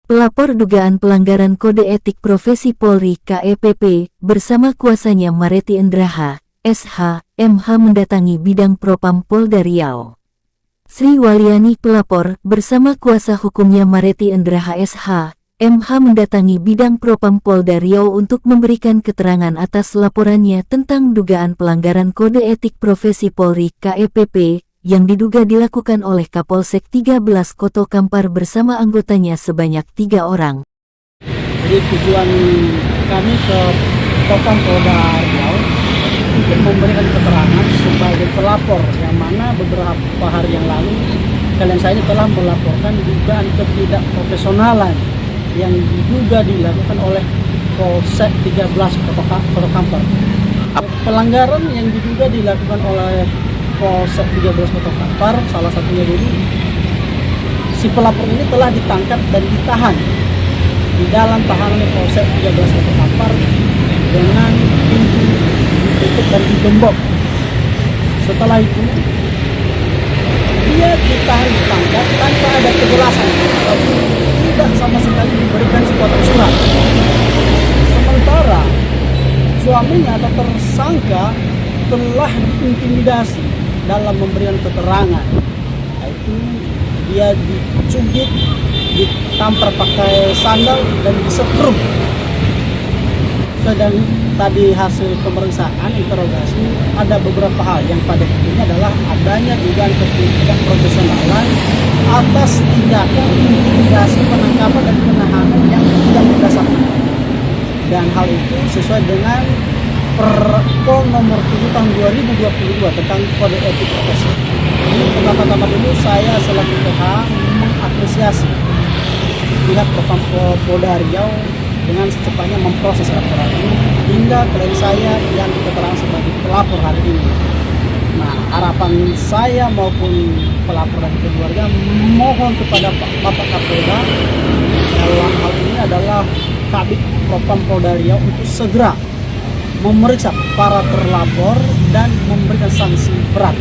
Pelapor dugaan pelanggaran Kode Etik Profesi Polri KEPP bersama kuasanya Mareti Endraha, SH, MH mendatangi bidang Propam Polda Riau. Sri Walyani pelapor bersama kuasa hukumnya Mareti Endraha SH, MH mendatangi bidang Propam Polda Riau untuk memberikan keterangan atas laporannya tentang dugaan pelanggaran Kode Etik Profesi Polri KEPP yang diduga dilakukan oleh Kapolsek 13 Koto Kampar bersama anggotanya sebanyak 3 orang. Jadi tujuan kami ke Propam Polda Riau untuk memberikan keterangan sebagai pelapor, yang mana beberapa hari yang lalu kalian saya telah melaporkan dugaan ketidakprofesionalan yang diduga dilakukan oleh Polsek 13 Koto Kampar. Pelanggaran yang diduga dilakukan oleh Polsek 13 Koto Kampar, salah satunya dulu, si pelapor ini telah ditangkap dan ditahan di dalam tahanan Polsek 13 Koto Kampar dengan pintu ditutup dan digembok. Setelah itu dia ditangkap tanpa ada kejelasan, tidak sama sekali diberikan sepotong surat. Sementara suaminya atau tersangka telah diintimidasi dalam memberikan keterangan, yaitu dia dicubit, ditampar pakai sandal dan disetrum. Sedang tadi hasil pemeriksaan interogasi ada beberapa hal yang pada intinya adalah adanya dugaan ketidakprofesionalan atas tindakan intimidasi, penangkapan dan penahanan yang tidak berdasarkan, dan hal itu sesuai dengan Perpol nomor 7 tahun 2022 tentang Kode Etik Profesi. Pertama-tama dulu saya selaku PH mengapresiasi pihak Propam Polda Riau dengan secepatnya memproses laporan ini hingga klien saya yang keterangan sebagai pelapor hari ini. Nah, harapan saya maupun pelapor dan keluarga mohon kepada Bapak Kapolda dalam hal ini adalah Kabid Propam Polda Riau untuk segera memeriksa para terlapor dan memberikan sanksi berat.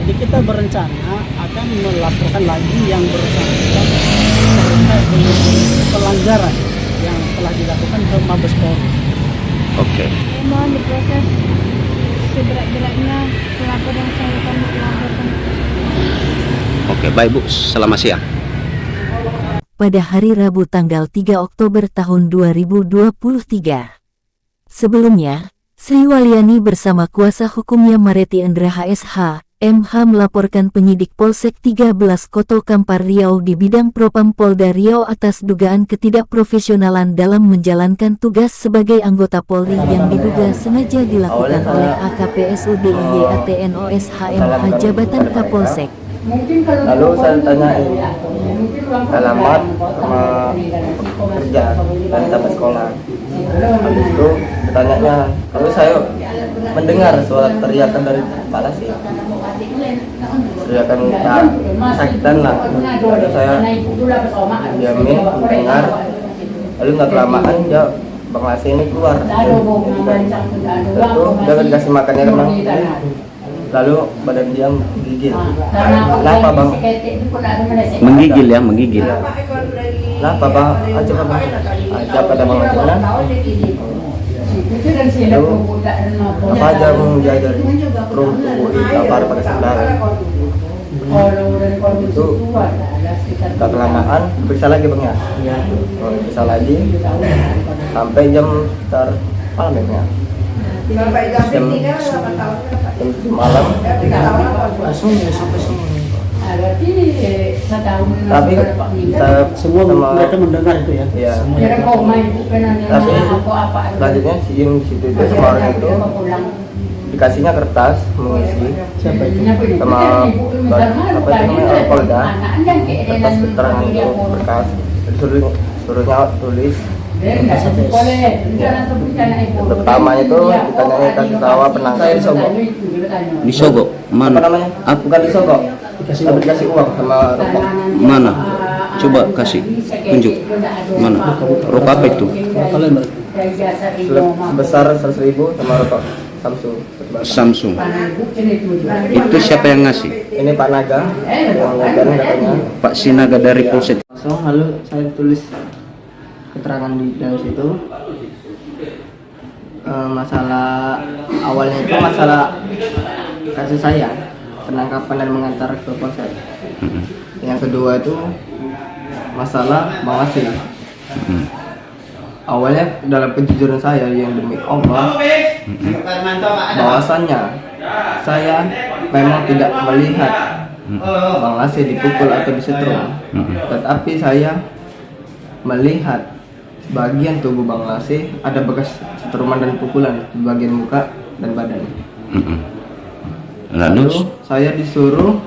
Jadi kita berencana akan melaporkan lagi yang bersangkutan terkait dengan pelanggaran yang telah dilakukan ke Mabes Polri. Oke. Mohon diproses seberat-beratnya pelapor yang saya kami laporkan. Oke, baik Bu. Selamat siang. Pada hari Rabu tanggal 3 Oktober tahun 2023. Sebelumnya, Sri Walyani bersama kuasa hukumnya Mareti Endraha SH, MH melaporkan penyidik Polsek 13 Koto Kampar Riau di bidang Propam Polda Riau atas dugaan ketidakprofesionalan dalam menjalankan tugas sebagai anggota Polri yang diduga sengaja dilakukan oleh AKPSUDIYATNOSHMH Jabatan Kapolsek. Lalu saya tanyain alamat sama kerja dan dapat sekolah. Habis itu bertanya, lalu saya mendengar suara teriakan dari kepala sih, teriakan kesakitan lah. Lalu saya diamin mendengar, lalu nggak kelamaan dia Bang Lasi ini keluar. Lalu dia dikasih makannya memang, lalu badan dia menggigil. Kenapa Bang? Menggigil ya, menggigil. Kenapa Bang? Aja Bang. Aja pada Bang Lasi. Lalu apa aja menjajari terus di kamar pada sandal. Itu tak kelamaan periksa lagi Bang ya. Periksa lagi sampai jam sekitar malam ya. Jam malam langsung sampai semua. Tapi semua mereka mendengar itu ya. Iya. Tapi selanjutnya si situ itu sama orang itu dikasihnya kertas mengisi sama apa namanya Polda, kertas keterangan itu berkas, suruhnya tulis. Pertama itu ditanyanya kasih tahu penangkap saya Di Sogo mana? Apa namanya? Bukan di Sogo. Dikasih uang sama rokok. Mana? Coba kasih tunjuk. Mana? Rokok apa itu? Sebesar 100.000 sama rokok. Samsung. Samsung. Itu siapa yang ngasih? Ini Pak Naga yang ngajarin katanya. Pak Sinaga dari Polsek. Langsung lalu saya tulis keterangan di dalam situ. Masalah awalnya itu masalah kasus saya penangkapan dan mengantar ke Polsek. Yang kedua itu masalah bawasir. Awalnya dalam kejujuran saya yang demi Allah, bahwasannya saya memang tidak melihat Bang Lasih dipukul atau disetrum, tetapi saya melihat bagian tubuh Bang Lasih ada bekas setruman dan pukulan di bagian muka dan badan. Lalu saya disuruh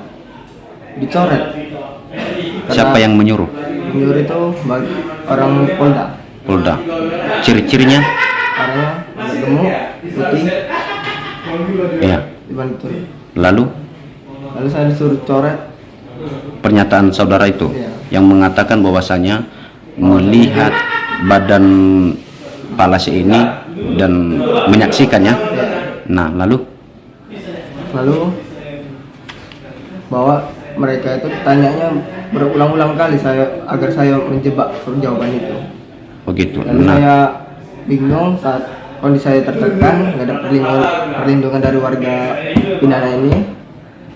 dicoret. siapa yang menyuruh? Menyuruh itu orang Polda. Ciri-cirinya? Orangnya gemuk, putih, Ya. dibantu. Lalu Lalu saya disuruh coret. pernyataan saudara itu Iya. yang mengatakan bahwasanya melihat badan Pak Lasih ini dan menyaksikannya. Nah, lalu Bahwa mereka itu tanyanya berulang-ulang kali agar saya menjebak jawaban itu. begitu. Lalu Nah, saya bingung saat kondisi saya tertekan, nggak ada perlindungan dari warga binaan ini.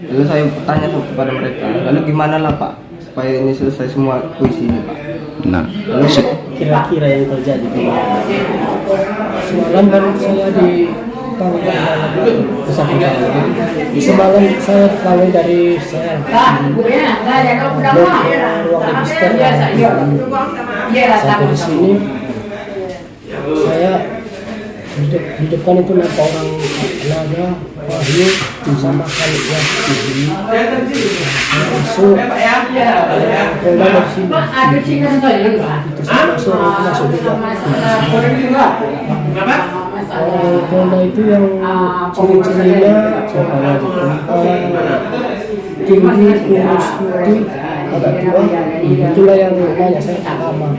Lalu saya tanya kepada mereka, lalu gimana lah Pak supaya ini selesai semua puisi ini Pak. nah, Lalu kira-kira yang terjadi semalam kan saya ditaruh di dalam pesantren saya. Semalam saya kawin dari saya ruang register sampai di sini saya di depan itu nampak orang Naga, Wahyu sama Khalid ya. Saya masuk Polda dari sini. Terus masuk juga. Polda itu yang ciri-cirinya tinggi, kurus, putih, agak tua. Itulah yang nanya saya pertama.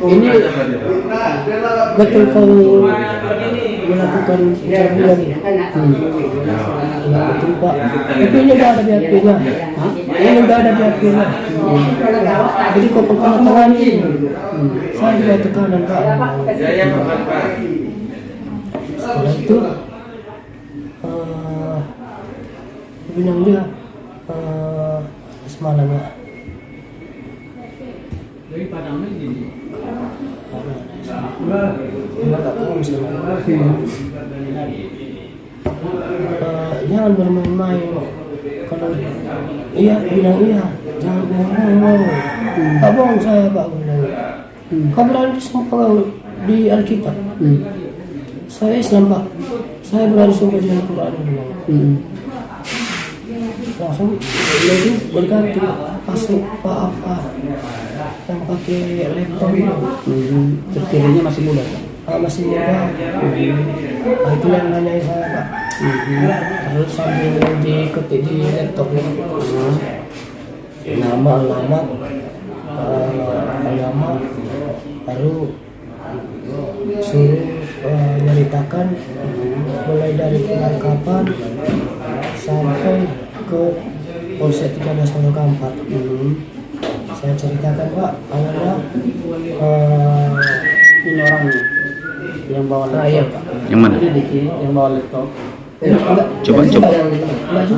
Ini betul kau melakukan pencabulan? Nah, betul Pak. Tapi ini nggak ada BAP-nya. Ini nggak ada BAP-nya. Jadi kau tengah ini. Saya juga tekanan Pak. Setelah itu bilang dia semalam ya. Nggak tahu misalnya. Jangan bermain-main. Kalau iya bilang iya, jangan bohong. Abang saya Pak bilang. Kau berani sumpah di Alkitab. Saya Islam Pak. Saya berani sumpah di Al-Quran. Langsung lagi berganti pasuk Pak apa yang pakai laptop itu. Terkiranya masih muda Pak? Masih muda. Itu yang nanya saya Pak. Terus sambil diketik di laptop nama alamat baru suruh nyeritakan mulai dari penangkapan sampai ke Polsek 1304. Saya ceritakan Pak, awalnya ini orangnya yang bawa laptop. Iya, Pak. yang mana? Yang bawa laptop.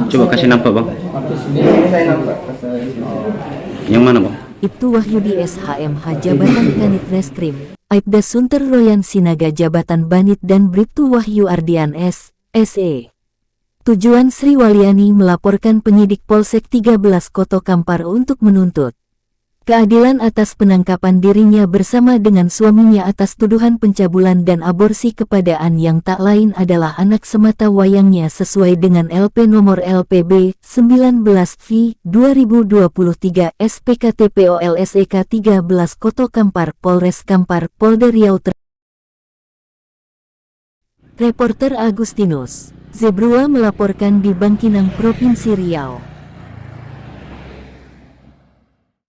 Coba kasih nampak Bang. Saya nampak. Yang mana Bang? Ibtu Wahyudi SHMH Jabatan Kanit Reskrim, Aibda Sunter Royan Sinaga Jabatan Banit dan Bribtu Wahyu Ardian S.E. Tujuan Sri Walyani melaporkan penyidik Polsek 13 Koto Kampar untuk menuntut keadilan atas penangkapan dirinya bersama dengan suaminya atas tuduhan pencabulan dan aborsi kepada An yang tak lain adalah anak semata wayangnya sesuai dengan LP nomor LPB 19V 2023 SPKTPOLSEK 13 Koto Kampar Polres Kampar Polda Riau. Reporter Agustinus Zebrua melaporkan di Bangkinang Provinsi Riau.